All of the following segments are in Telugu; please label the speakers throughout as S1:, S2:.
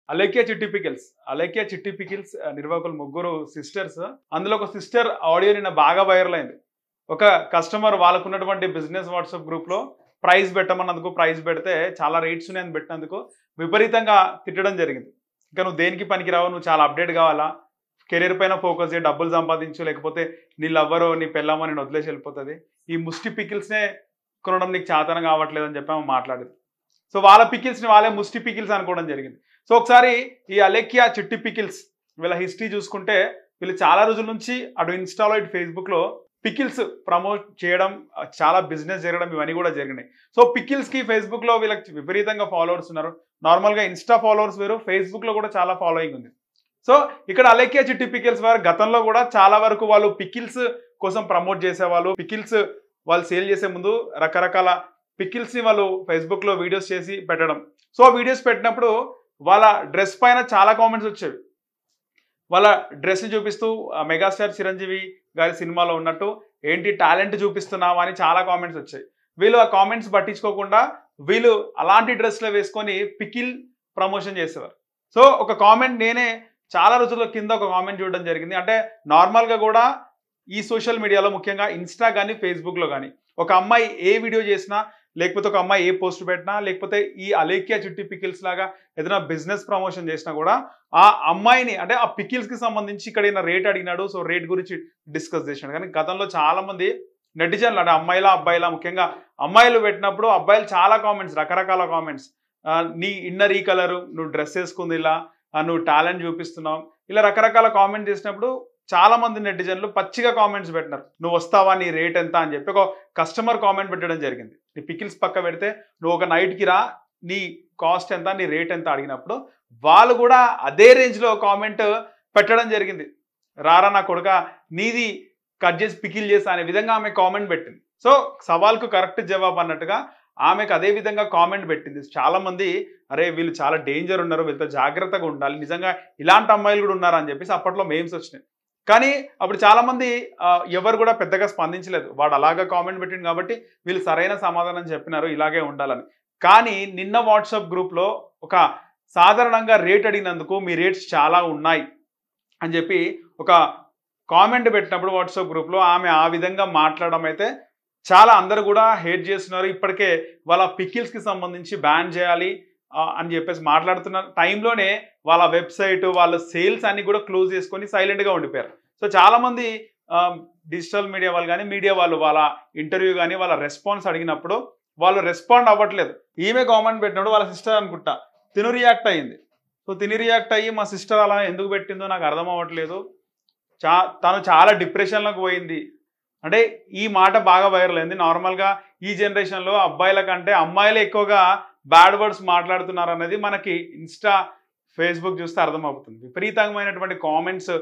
S1: అలేఖ్య చిట్టి పికిల్స్. అలేఖ్య చిట్టి పికిల్స్ నిర్వాహకులు ముగ్గురు సిస్టర్స్. అందులో ఒక సిస్టర్ ఆడియో నిన్న బాగా వైరల్ అయింది. ఒక కస్టమర్ వాళ్ళకున్నటువంటి బిజినెస్ వాట్సాప్ గ్రూప్‌లో ప్రైస్ పెట్టమన్నందుకు ప్రైస్ పెడితే చాలా రేట్స్ ఉన్నాయని పెట్టినందుకు విపరీతంగా తిట్టడం జరిగింది. ఇంకా నువ్వు దేనికి పనికిరావు, నువ్వు చాలా అప్‌డేట్ కావాలా, కెరీర్ పైన ఫోకస్ చేయి, డబ్బులు సంపాదించు, లేకపోతే నీ లవ్వరో నీ పెళ్ళామో నిన్ను వదిలేసి వెళ్ళిపోతది. ఈ ముష్టి పికిల్స్‌నే కొనడం నీకు చేతన కావట్లేదని చెప్పి ఆమె మాట్లాడింది. సో వాళ్ళ పికిల్స్‌ని వాళ్ళే ముష్టి పికిల్స్ అనుకోవడం జరిగింది. సో ఒకసారి ఈ అలేఖ్య చిట్టి పికిల్స్ వీళ్ళ హిస్టరీ చూసుకుంటే వీళ్ళు చాలా రోజుల నుంచి అటు ఇన్‌స్టాలో ఇటు ఫేస్‌బుక్‌లో పికిల్స్ ప్రమోట్ చేయడం, చాలా బిజినెస్ జరగడం ఇవన్నీ కూడా జరిగినాయి. సో పికిల్స్‌కి ఫేస్‌బుక్‌లో వీళ్ళకి విపరీతంగా ఫాలోవర్స్ ఉన్నారు. నార్మల్‌గా ఇన్‌స్టా ఫాలోవర్స్ వేరు, ఫేస్‌బుక్‌లో కూడా చాలా ఫాలోయింగ్ ఉంది. సో ఇక్కడ అలేఖ్య చిట్టి పికిల్స్ వారు గతంలో కూడా చాలా వరకు వాళ్ళు పికిల్స్ కోసం ప్రమోట్ చేసేవాళ్ళు. పికిల్స్ వాళ్ళు సేల్ చేసే ముందు రకరకాల పికిల్స్‌ని వాళ్ళు ఫేస్‌బుక్‌లో వీడియోస్ చేసి పెట్టడం. సో వీడియోస్ పెట్టినప్పుడు వాళ్ళ డ్రెస్ పైన చాలా కామెంట్స్ వచ్చేవి. వాళ్ళ డ్రెస్‌ని చూపిస్తూ మెగాస్టార్ చిరంజీవి గారి సినిమాలో ఉన్నట్టు ఏంటి టాలెంట్ చూపిస్తున్నావా అని చాలా కామెంట్స్ వచ్చాయి. వీళ్ళు ఆ కామెంట్స్ పట్టించుకోకుండా వీళ్ళు అలాంటి డ్రెస్‌లే వేసుకొని పికిల్ ప్రమోషన్ చేసేవారు. సో ఒక కామెంట్ నేనే చాలా రోజుల కింద ఒక కామెంట్ చూడడం జరిగింది. అంటే నార్మల్‌గా కూడా ఈ సోషల్ మీడియాలో ముఖ్యంగా ఇన్‌స్టా గాని, ఫేస్‌బుక్‌లో గాని ఒక అమ్మాయి ఏ వీడియో చేసినా, లేకపోతే ఒక అమ్మాయి ఏ పోస్ట్ పెట్టినా, లేకపోతే ఈ అలేఖ్య చిట్టి పికిల్స్ లాగా ఏదైనా బిజినెస్ ప్రమోషన్ చేసినా కూడా ఆ అమ్మాయిని అంటే ఆ పికిల్స్‌కి సంబంధించి ఇక్కడ ఈయన రేట్ అడిగినాడు. సో రేట్ గురించి డిస్కస్ చేసినాడు. కానీ గతంలో చాలా మంది నెటిజన్లు అంటే అమ్మాయిలా, అబ్బాయిలా ముఖ్యంగా అమ్మాయిలు పెట్టినప్పుడు అబ్బాయిలు చాలా కామెంట్స్ రకరకాల కామెంట్స్. నీ ఇన్నర్ ఈ కలరు, నువ్వు డ్రెస్ వేసుకుంది ఇలా, నువ్వు టాలెంట్ చూపిస్తున్నావు. ఇలా రకరకాల కామెంట్ చేసినప్పుడు చాలా మంది నెటిజన్లు పచ్చిగా కామెంట్స్ పెట్టినారు. నువ్వు వస్తావా, నీ రేట్ ఎంత అని చెప్పి ఒక కస్టమర్ కామెంట్ పెట్టడం జరిగింది. నీ పికిల్స్ పక్క పెడితే నువ్వు ఒక నైట్‌కి రా, నీ కాస్ట్ ఎంత, నీ రేట్ ఎంత అడిగినప్పుడు వాళ్ళు కూడా అదే రేంజ్‌లో కామెంట్ పెట్టడం జరిగింది. రారా నా కొడుకా, నీది కట్ చేసి పికిల్ చేస్తా అనే విధంగా ఆమె కామెంట్ పెట్టింది. సో సవాల్‌కు కరెక్ట్ జవాబు అన్నట్టుగా ఆమెకు అదే విధంగా కామెంట్ పెట్టింది. చాలా మంది అరే వీళ్ళు చాలా డేంజర్ ఉన్నారు, వీళ్ళతో జాగ్రత్తగా ఉండాలి, నిజంగా ఇలాంటి అమ్మాయిలు కూడా ఉన్నారు అని చెప్పేసి అప్పట్లో మేమ్స్ వచ్చినాయి. కానీ అప్పుడు చాలా మంది ఎవరు కూడా పెద్దగా స్పందించలేదు. వాడు అలాగా కామెంట్ పెట్టిండు కాబట్టి వీళ్ళు సరైన సమాధానం చెప్పినారు, ఇలాగే ఉండాలని. కానీ నిన్న వాట్సాప్ గ్రూప్‌లో ఒక సాధారణంగా రేట్ అడిగినందుకు మీ రేట్స్ చాలా ఉన్నాయి అని చెప్పి ఒక కామెంట్ పెట్టినప్పుడు వాట్సాప్ గ్రూప్‌లో ఆమె ఆ విధంగా మాట్లాడడం అయితే చాలా అందరూ కూడా హేట్ చేస్తున్నారు. ఇప్పటికే వాళ్ళ పికిల్స్‌కి సంబంధించి బ్యాన్ చేయాలి అని చెప్పేసి మాట్లాడుతున్న టైంలోనే వాళ్ళ వెబ్‌సైట్, వాళ్ళ సేల్స్ అన్ని కూడా క్లోజ్ చేసుకొని సైలెంట్‌గా ఉండిపోయారు. సో చాలామంది డిజిటల్ మీడియా వాళ్ళు కానీ, మీడియా వాళ్ళు వాళ్ళ ఇంటర్వ్యూ కానీ, వాళ్ళ రెస్పాన్స్ అడిగినప్పుడు వాళ్ళు రెస్పాండ్ అవ్వట్లేదు. ఈమె కామెంట్ పెట్టినప్పుడు వాళ్ళ సిస్టర్ అనుకుంటా తిను రియాక్ట్ అయ్యింది. సో తిని రియాక్ట్ అయ్యి మా సిస్టర్ అలా ఎందుకు పెట్టిందో నాకు అర్థం అవ్వట్లేదు, తను చాలా డిప్రెషన్‌లోకి పోయింది. అంటే ఈ మాట బాగా వైరల్ అయింది. నార్మల్‌గా ఈ జనరేషన్‌లో అబ్బాయిల కంటే అమ్మాయిలే ఎక్కువగా బ్యాడ్ వర్డ్స్ మాట్లాడుతున్నారనేది మనకి ఇన్‌స్టా, ఫేస్‌బుక్ చూస్తే అర్థమవుతుంది. విపరీతమైనటువంటి కామెంట్స్,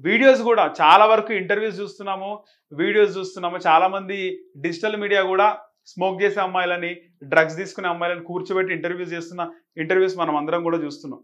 S1: వీడియోస్ కూడా చాలా వరకు ఇంటర్వ్యూస్ చూస్తున్నాము, వీడియోస్ చూస్తున్నాము. చాలామంది డిజిటల్ మీడియా కూడా స్మోక్ చేసే అమ్మాయిలని, డ్రగ్స్ తీసుకునే అమ్మాయిలని కూర్చోబెట్టి ఇంటర్వ్యూస్ చేస్తున్న ఇంటర్వ్యూస్ మనం అందరం కూడా చూస్తున్నాం.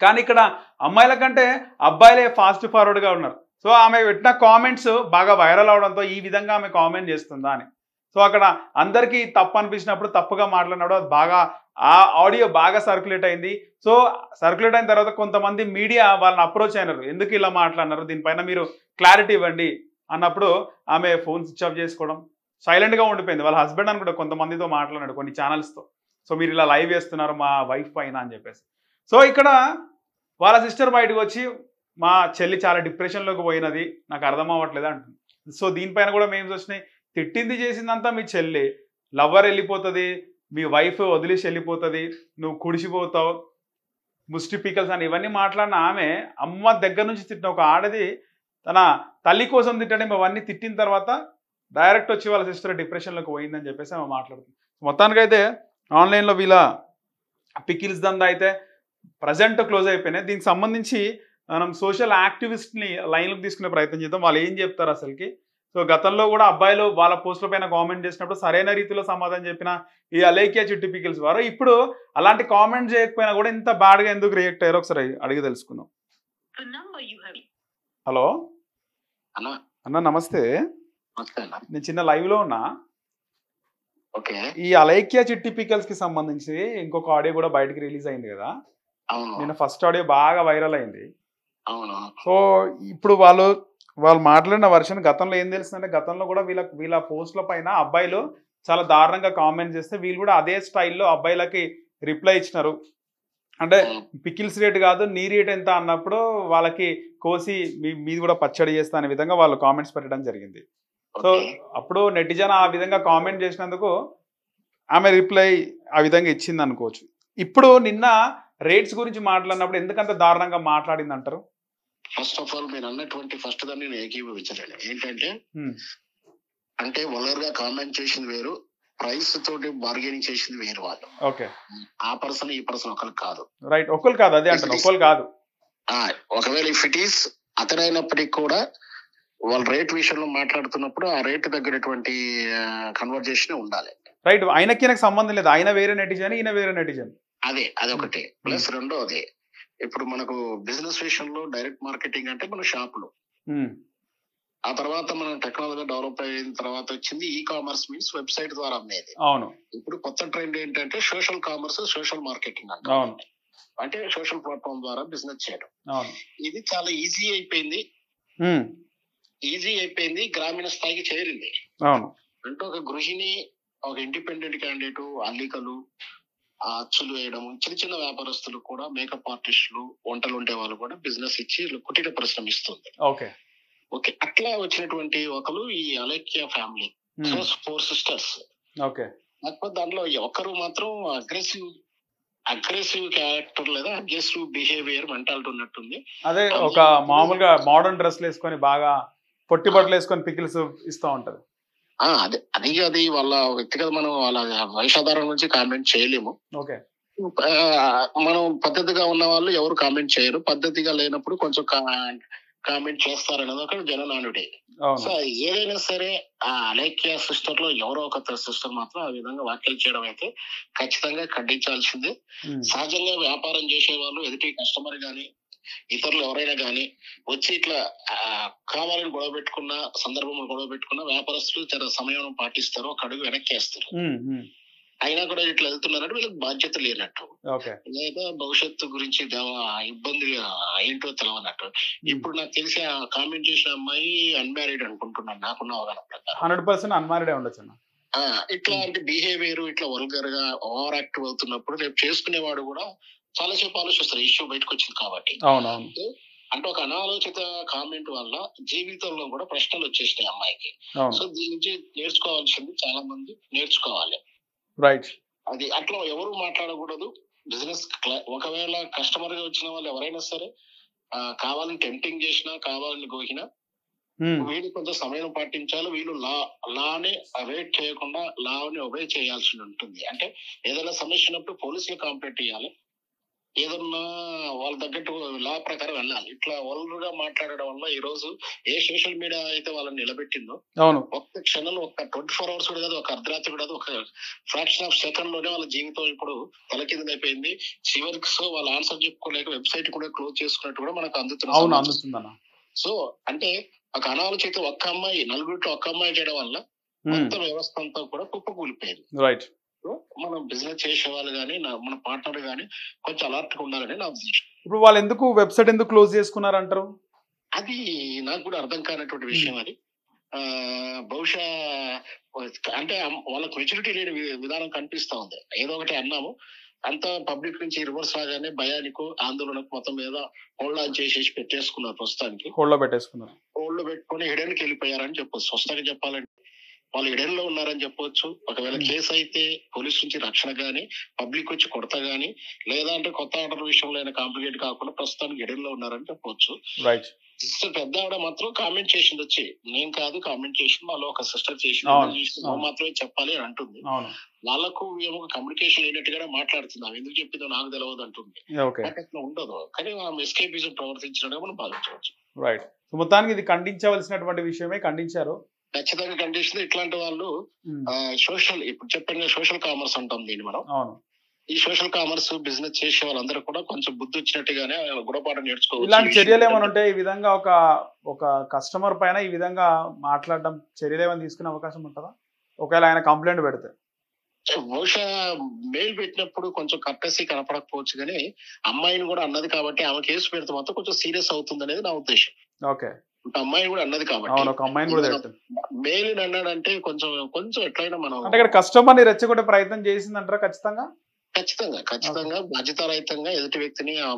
S1: కానీ ఇక్కడ అమ్మాయిల కంటే అబ్బాయిలే ఫాస్ట్ ఫార్వర్డ్‌గా ఉన్నారు. సో ఆమె పెట్టిన కామెంట్స్ బాగా వైరల్ అవడంతో ఈ విధంగా ఆమె కామెంట్ చేస్తుందా అని. సో అక్కడ అందరికీ తప్పు అనిపించినప్పుడు, తప్పుగా మాట్లాడినప్పుడు అది బాగా ఆ ఆడియో బాగా సర్క్యులేట్ అయింది. సో సర్క్యులేట్ అయిన తర్వాత కొంతమంది మీడియా వాళ్ళని అప్రోచ్ అయినారు. ఎందుకు ఇలా మాట్లాడినారు, దీనిపైన మీరు క్లారిటీ ఇవ్వండి అన్నప్పుడు ఆమె ఫోన్ స్విచ్ ఆఫ్ చేసుకోవడం, సైలెంట్‌గా ఉండిపోయింది. వాళ్ళ హస్బెండ్ అనుకుంటా కొంతమందితో మాట్లాడాడు కొన్ని ఛానల్స్‌తో. సో మీరు ఇలా లైవ్ చేస్తున్నారు మా వైఫ్ పైన అని చెప్పేసి. సో ఇక్కడ వాళ్ళ సిస్టర్ బయటకు వచ్చి మా చెల్లి చాలా డిప్రెషన్‌లోకి పోయినది, నాకు అర్థం అవ్వట్లేదు అంటుంది. సో దీనిపైన కూడా మేమ్స్ వచ్చినాయి. తిట్టింది చేసిందంతా మీ చెల్లి, లవ్వర్ వెళ్ళిపోతది, మీ వైఫ్ వదిలేసి వెళ్ళిపోతది, నువ్వు కుడిసిపోతావు, ముష్టి పికల్స్ అని ఇవన్నీ మాట్లాడిన ఆమె అమ్మ దగ్గర నుంచి తిట్టిన ఒక ఆడది తన తల్లి కోసం తిట్టడం ఇవన్నీ తిట్టిన తర్వాత డైరెక్ట్ వచ్చి వాళ్ళ సిస్టర్ డిప్రెషన్‌లోకి పోయిందని చెప్పేసి ఆమె మాట్లాడుతుంది. మొత్తానికైతే ఆన్‌లైన్‌లో వీళ్ళ పికిల్స్ దందా అయితే ప్రెజెంట్ క్లోజ్ అయిపోయినాయి. దీనికి సంబంధించి మనం సోషల్ యాక్టివిస్ట్‌ని లైన్‌లోకి తీసుకునే ప్రయత్నం చేద్దాం. వాళ్ళు ఏం చెప్తారు అసలుకి. సో గతంలో కూడా అబ్బాయిలు వాళ్ళ పోస్టుల పైన కామెంట్ చేసినప్పుడు సరైన రీతిలో సమాధానం చెప్పిన ఈ అలేఖ్య చిట్టి పికిల్స్ వారు ఇప్పుడు అలాంటి కామెంట్ చేయకపోయినా కూడా ఇంత బ్యాడ్‌గా ఎందుకు రియాక్ట్ అయ్యారో ఒకసారి అడిగి తెలుసుకుందాం. హలో
S2: అన్న
S1: అన్న నమస్తే.
S2: నమస్తే అన్న.
S1: నేను చిన్న లైవ్‌లో ఉన్నా.
S2: ఓకే.
S1: ఈ అలేఖ్య చిట్టి పికిల్స్‌కి సంబంధించి ఇంకొక ఆడియో కూడా బయటకి రిలీజ్ అయింది కదా.
S2: అవును.
S1: నిన్న ఫస్ట్ ఆడియో బాగా వైరల్ అయింది.
S2: అవును.
S1: సో ఇప్పుడు వాళ్ళు మాట్లాడిన వర్షన్ గతంలో ఏం తెలుస్తుందంటే, గతంలో కూడా వీళ్ళ పోస్ట్ల పైన అబ్బాయిలు చాలా దారుణంగా కామెంట్ చేస్తే వీళ్ళు కూడా అదే స్టైల్లో అబ్బాయిలకి రిప్లై ఇచ్చినారు. అంటే
S2: హ్మ్.
S1: పికిల్స్ రేట్ కాదు నీ రేట్ ఎంత అన్నప్పుడు వాళ్ళకి కోసి మీది కూడా పచ్చడి చేస్తా అనే విధంగా వాళ్ళు కామెంట్స్ పెట్టడం జరిగింది. So
S2: okay.
S1: అప్పుడు నెటిజన్ ఆ విధంగా కామెంట్ చేసినందుకు ఆమె రిప్లై ఆ విధంగా ఇచ్చింది అనుకోవచ్చు. ఇప్పుడు నిన్న రేట్స్ గురించి మాట్లాడినప్పుడు ఎందుకంత దారుణంగా మాట్లాడింది అంటారు?
S2: ఫస్ట్ ఆఫ్ ఆల్ మీరు అన్నటువంటి ఫస్ట్ దాన్ని నేను ఏకీభవించలేను. ఏంటంటే
S1: హ్మ్.
S2: అంటే వల్గర్ గా కామెంట్ చేసింది వేరు, ప్రైస్ తోటి బార్గెనింగ్ చేసింది వేరు వాళ్ళు.
S1: ఓకే.
S2: ఆ పర్సన్ ఈ పర్సన్ ఒకరు కాదు.
S1: రైట్. ఒక్కరు కాదు, అదే అంటాను, ఒక్కరు కాదు.
S2: ఒకవేళ ఇఫ్ ఇట్ ఈస్ అతనైనప్పటికీ కూడా వాళ్ళ రేట్ విషయంలో మాట్లాడుతున్నప్పుడు ఆ రేట్ తగ్గినటువంటి కన్వర్జేషన్ ఉండాలి.
S1: రైట్. ఆయనకి నాకు సంబంధం లేదు. ఆయన వేరే నెటిజన్, ఈయన వేరే నెటిజన్.
S2: అదొకటి. ప్లస్ రెండోది, ఇప్పుడు మనకు బిజినెస్ విషయంలో డైరెక్ట్ మార్కెటింగ్ అంటే మన షాపులు, ఆ తర్వాత మన టెక్నాలజీ డెవలప్ అయిన తర్వాత వచ్చింది ఈ కామర్స్, మీన్స్ వెబ్సైట్ ద్వారా అమ్మేది.
S1: అవును.
S2: ఇప్పుడు కొత్త ట్రెండ్ ఏంటంటే సోషల్ కామర్స్, సోషల్ మార్కెటింగ్ అంట.
S1: అవును.
S2: అంటే సోషల్ ప్లాట్ఫామ్ ద్వారా బిజినెస్ చేయడం.
S1: అవును.
S2: ఇది చాలా ఈజీ అయిపోయింది. గ్రామీణ స్థాయికి చేరింది.
S1: అవును.
S2: అంటే ఒక గృహిణి, ఒక ఇండిపెండెంట్ క్యాండిడేట్, అల్లికలు, అచ్చులు వేయడం, చిన్న చిన్న వ్యాపారస్తులు కూడా, మేకప్ ఆర్టిస్టులు, వంటలు ఉండే వాళ్ళు కూడా బిజినెస్ ఇచ్చి కుటీర పరిశ్రమ ఇస్తుంది.
S1: ఓకే.
S2: అట్లా వచ్చినటువంటి ఒకరు ఈ అలేఖ్య ఫ్యామిలీ, 4 సిస్టర్స్.
S1: ఓకే.
S2: కాకపోతే దాంట్లో ఒకరు మాత్రం అగ్రెసివ్ క్యారెక్టర్ లేదా అగ్రెసివ్ బిహేవియర్ మెంటాలిటీ ఉన్నట్టుంది.
S1: అదే ఒక మామూలుగా మోడర్న్ డ్రెస్లు వేసుకొని బాగా పొట్టి బట్టలు వేసుకొని పికిల్స్ ఇస్తూ ఉంటది.
S2: అది వాళ్ళ వ్యక్తిగత, మనం వాళ్ళ వైషాధారం నుంచి కామెంట్ చేయలేము.
S1: ఓకే.
S2: మనం పద్ధతిగా ఉన్న వాళ్ళు ఎవరు కామెంట్ చేయరు, పద్ధతిగా లేనప్పుడు కొంచెం కామెంట్ చేస్తారనేది ఒక జననానుడే. సో ఏదైనా సరే ఆ అలేఖ్య సిస్టర్ లో ఎవరో ఒక సిస్టర్ మాత్రం ఆ విధంగా వ్యాఖ్యలు చేయడం అయితే ఖచ్చితంగా ఖండించాల్సిందే. సహజంగా వ్యాపారం చేసే వాళ్ళు, ఎదుటి కస్టమర్ గాని ఇతరులు ఎవరైనా గానీ వచ్చి ఇట్లా కావాలని గొడవ పెట్టుకున్న సందర్భంలో గొడవ పెట్టుకున్న వ్యాపారస్తులు చాలా సమయం పాటిస్తారు, ఒక అడుగు వెనక్కి వేస్తారు. అయినా కూడా ఇట్లా వెళ్తున్నారంటే వీళ్ళకి బాధ్యత లేనట్టు, లేదా భవిష్యత్తు గురించి ఇబ్బంది ఏంటో తెలవనట్టు. ఇప్పుడు నాకు తెలిసి ఆ కామెంట్ చేసిన అమ్మాయి అన్మ్యారీడ్ అనుకుంటున్నాను, నాకున్న అవగాహన ప్రకారం.
S1: 100% అన్మ్యారీడే ఉండొచ్చు.
S2: ఇట్లాంటి బిహేవియర్, ఇట్లా వల్గర్ గా ఓవర్ యాక్టివ్ అవుతున్నప్పుడు రేపు చేసుకునేవాడు కూడా చాలాసేపు ఆలోచిస్తారు, ఇష్యూ బయటకు వచ్చింది కాబట్టి. అంటే ఒక అనాలోచిత కామెంట్ వల్ల జీవితంలో కూడా ప్రశ్నలు వచ్చేసినాయి అమ్మాయికి. సో దీని నుంచి నేర్చుకోవాల్సింది చాలా మంది నేర్చుకోవాలి.
S1: రైట్.
S2: అది అట్లా ఎవరు మాట్లాడకూడదు. బిజినెస్ ఒకవేళ కస్టమర్ గా వచ్చిన వాళ్ళు ఎవరైనా సరే కావాలని టెంప్టింగ్ చేసినా, కావాలని గోకినా వీళ్ళు కొంత సమయం పాటించాలి. వీళ్ళు లాని అవేట్ చేయకుండా లాని ఒబే చేయాల్సి ఉంటుంది. అంటే ఏదైనా సమస్య ఉన్నప్పుడు పోలీసులు కాంప్లైంట్ ఇవ్వాలి, ఏదన్నా వాళ్ళ తగ్గట్టు లా ప్రకారం వెళ్ళాలి. ఇట్లా వల్గర్గా మాట్లాడడం వల్ల ఈ రోజు ఏ సోషల్ మీడియా అయితే వాళ్ళని నిలబెట్టిందో, ఒక్క క్షణంలో, ఒక 24 hours కూడా కాదు, ఒక అర్ధరాత్రి కూడా కాదు, ఒక ఫ్రాక్షన్ ఆఫ్ సెకండ్ లోనే వాళ్ళ జీవితం ఇప్పుడు తలకిందులైపోయింది. చివరికి సో వాళ్ళ ఆన్సర్ చెప్పుకోలేక వెబ్సైట్ కూడా క్లోజ్ చేసుకున్నట్టు కూడా మనకు అందుతున్నా. సో అంటే ఒక అనాలోచిత ఒక్క అమ్మాయి, నలుగురిలో ఒక్క అమ్మాయి చేయడం వల్ల మొత్తం వ్యవస్థ అంతా కూడా కుప్పకూలిపోయింది.
S1: రైట్.
S2: మనం బిజినెస్ చేసే వాళ్ళు కానీ, మన పార్ట్నర్ కానీ కొంచెం అలర్ట్ గా ఉండాలని నా ఉద్దేశం.
S1: ఇప్పుడు వాళ్ళు ఎందుకు వెబ్సైట్ ఎందుకు క్లోజ్ చేసుకున్నారు అంటారు?
S2: అది నాకు కూడా అర్థం కానటువంటి విషయం. అది బహుశా అంటే వాళ్ళకి మెచ్యూరిటీ లేని విధానం కనిపిస్తా ఉంది. ఏదో ఒకటి అన్నాము, అంతా పబ్లిక్ నుంచి రివర్స్ రాగానే భయానికి, ఆందోళనకు మొత్తం మీద హోల్డ్ ఆన్ చేసేసి పెట్టేసుకున్నారు. ప్రస్తుతానికి హోల్డ్ పెట్టుకుని హిడెన్కి వెళ్ళిపోయారని చెప్పొచ్చు. స్పష్టంగా చెప్పాలంటే వాళ్ళు హిడెన్ లో ఉన్నారని చెప్పొచ్చు. ఒకవేళ కేసు అయితే పోలీసు నుంచి రక్షణ గానీ, పబ్లిక్ వచ్చి కొడతా గానీ, లేదా అంటే కొత్త ఆర్డర్ విషయంలో అయినా కాంప్లికేట్ కాకుండా ప్రస్తుతానికి హిడెన్ లో ఉన్నారని చెప్పొచ్చు.
S1: రైట్.
S2: పెద్ద ఆవిడ మాత్రం కామెంట్ చేసింది, వచ్చి నేను కాదు కామెంట్ చేసింది, వాళ్ళు ఒక సిస్టర్ చేసింది మాత్రమే చెప్పాలి అని అంటుంది. వాళ్ళకు ఏమో కమ్యూనికేషన్ లేనట్టుగానే మాట్లాడుతుంది. ఆమె ఎందుకు చెప్పిందో నాకు తెలియదు అంటుంది. అట్లా ఉండదు, కానీ ఆమె ఎస్కేపిజం ప్రవర్తించడం మనం భావించవచ్చు.
S1: రైట్. మొత్తానికి ఇది ఖండించవలసినటువంటి విషయమే, ఖండించారు.
S2: ఖచ్చితంగా కండిషన్. ఇట్లాంటి వాళ్ళు సోషల్, ఇప్పుడు చెప్పిన సోషల్ కామర్స్ అంటాం దీన్ని మనం. ఈ సోషల్ కామర్స్ బిజినెస్ చేసే వాళ్ళందరూ కూడా కొంచెం బుద్ధి వచ్చినట్టుగానే గుణపాఠం నేర్చుకోవచ్చు.
S1: ఇలాంటి చర్యలు ఏమైనా ఉంటే, ఈ విధంగా ఒక కస్టమర్ పైన ఈ విధంగా మాట్లాడడం, చర్యలు ఏమైనా తీసుకునే అవకాశం ఉంటుందా ఒకవేళ ఆయన కంప్లైంట్ పెడితే?
S2: బహుశా మెయిల్ పెట్టినప్పుడు కొంచెం కర్టసీ కనపడకపోవచ్చు కానీ అమ్మాయిని కూడా అన్నది కాబట్టి ఆమె కేసు పెడితే మాత్రం కొంచెం సీరియస్ అవుతుంది అనేది నా ఉద్దేశం.
S1: ఓకే.
S2: అమ్మాయి కూడా అన్నది కాబట్టి
S1: అవును, ఒక అమ్మాయిని కూడా తిట్టింది.
S2: మెయిల్ అన్నాడంటే కొంచెం కొంచెం ఎట్లయినా మనం
S1: అంటే ఇక్కడ కస్టమర్ని రెచ్చగొట్టే ప్రయత్నం చేసిందంటారా ఖచ్చితంగా?
S2: ఖచ్చితంగా బాధ్యతారహితంగా ఎదుటి వ్యక్తిని ఆ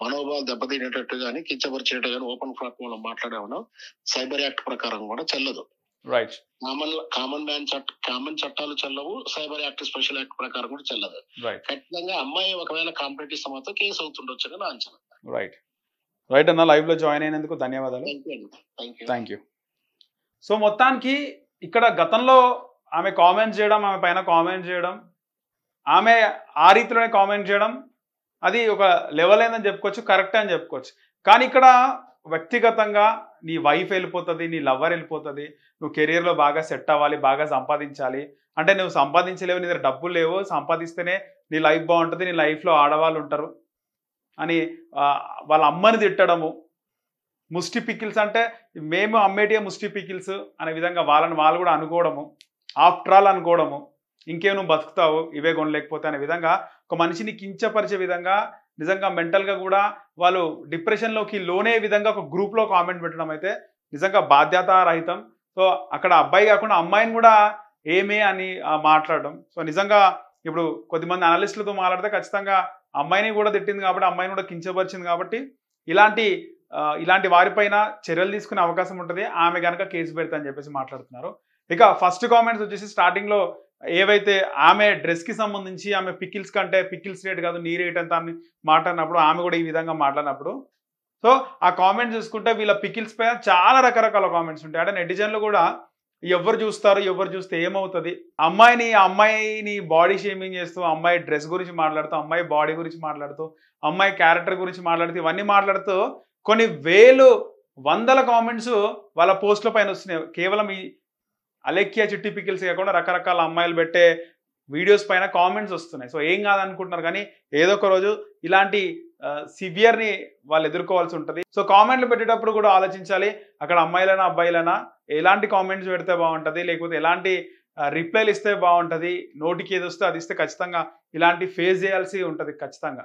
S2: మనోభావాలు దెబ్బతినేటట్టు కానీ కించపరిచేటట్టు కానీ ఓపెన్ ప్లాట్ఫామ్ లో మాట్లాడేమన్నా సైబర్ యాక్ట్ ప్రకారం కూడా చెల్లదు.
S1: రైట్.
S2: కామన్ చట్టాలు చెల్లవు, సైబర్ యాక్ట్ స్పెషల్ యాక్ట్ ప్రకారం కూడా చెల్లదు. ఖచ్చితంగా అమ్మాయి ఒకవేళ కంప్లైంట్ ఇస్తే మాత్రం కేసు అవుతుండొచ్చు నా అంచనా.
S1: రైట్ అన్న, లైవ్ లో జాయిన్ అయినందుకు ధన్యవాదాలు. Thank you. సో మొత్తానికి ఇక్కడ గతంలో ఆమె కామెంట్ చేయడం, ఆమె పైన కామెంట్ చేయడం, ఆమె ఆ రీతిలోనే కామెంట్ చేయడం, అది ఒక లెవెల్ అయిందని చెప్పుకోవచ్చు, కరెక్ట్ అని చెప్పుకోవచ్చు. కానీ ఇక్కడ వ్యక్తిగతంగా నీ వైఫ్ వెళ్ళిపోతుంది, నీ లవ్వర్ వెళ్ళిపోతుంది, నువ్వు కెరీర్లో బాగా సెట్ అవ్వాలి, బాగా సంపాదించాలి అంటే నువ్వు సంపాదించలేవు, నీ దగ్గర డబ్బులు లేవు, సంపాదిస్తేనే నీ లైఫ్ బాగుంటుంది, నీ లైఫ్లో ఆడవాళ్ళు ఉంటారు అని వాళ్ళ అమ్మని తిట్టడము, ముష్టి పికిల్స్ అంటే మేము అమ్మేటియే ముష్టి పికిల్స్ అనే విధంగా వాళ్ళు కూడా అనుకోవడము, ఆఫ్టర్ ఆల్ అనుకోవడము, ఇంకేం నువ్వు బతుకుతావు ఇవే కొనలేకపోతే అనే విధంగా ఒక మనిషిని కించపరిచే విధంగా, నిజంగా మెంటల్గా కూడా వాళ్ళు డిప్రెషన్లోకి లోనే విధంగా ఒక గ్రూప్లో కామెంట్ పెట్టడం అయితే నిజంగా బాధ్యతారహితం. సో అక్కడ అబ్బాయి కాకుండా అమ్మాయిని కూడా ఏమే అని మాట్లాడడం. సో నిజంగా ఇప్పుడు కొద్దిమంది అనలిస్టులతో మాట్లాడితే ఖచ్చితంగా అమ్మాయిని కూడా తిట్టింది కాబట్టి, అమ్మాయిని కూడా కించపరిచింది కాబట్టి ఇలాంటి వారిపైన చర్యలు తీసుకునే అవకాశం ఉంటుంది ఆమె కనుక కేసు పెడతా అని చెప్పేసి మాట్లాడుతున్నారు. ఇక ఫస్ట్ కామెంట్స్ వచ్చేసి స్టార్టింగ్లో ఏవైతే ఆమె డ్రెస్కి సంబంధించి ఆమె పికిల్స్ కంటే పికిల్స్ రేట్ కాదు నీ రేట్ అంతా అని మాట్లాడినప్పుడు ఆమె కూడా ఈ విధంగా మాట్లాడినప్పుడు సో ఆ కామెంట్స్ చూసుకుంటే వీళ్ళ పికిల్స్ పైన చాలా రకరకాల కామెంట్స్ ఉంటాయి. అంటే నెటిజన్లు కూడా ఎవరు చూస్తారు, ఎవరు చూస్తే ఏమవుతుంది, అమ్మాయిని బాడీ షేమింగ్ చేస్తూ, అమ్మాయి డ్రెస్ గురించి మాట్లాడుతూ, అమ్మాయి బాడీ గురించి మాట్లాడుతూ, అమ్మాయి క్యారెక్టర్ గురించి మాట్లాడుతూ, ఇవన్నీ మాట్లాడుతూ కొన్ని వందల కామెంట్స్ వాళ్ళ పోస్టుల పైన వస్తున్నాయి. కేవలం ఈ అలెక్కియా చిట్టి పికిల్స్ కాకుండా రకరకాల అమ్మాయిలు పెట్టే వీడియోస్ పైన కామెంట్స్ వస్తున్నాయి. సో ఏం కాదనుకుంటున్నారు కానీ ఏదో ఒక రోజు ఇలాంటి సివియర్ని వాళ్ళు ఎదుర్కోవాల్సి ఉంటుంది. సో కామెంట్లు పెట్టేటప్పుడు కూడా ఆలోచించాలి, అక్కడ అమ్మాయిలైనా అబ్బాయిలైనా ఎలాంటి కామెంట్స్ పెడితే బాగుంటుంది, లేకపోతే ఎలాంటి రిప్లైలు ఇస్తే బాగుంటుంది, నోటికి ఏది వస్తే అది ఇస్తే ఖచ్చితంగా ఇలాంటి ఫేస్ చేయాల్సి ఉంటుంది ఖచ్చితంగా.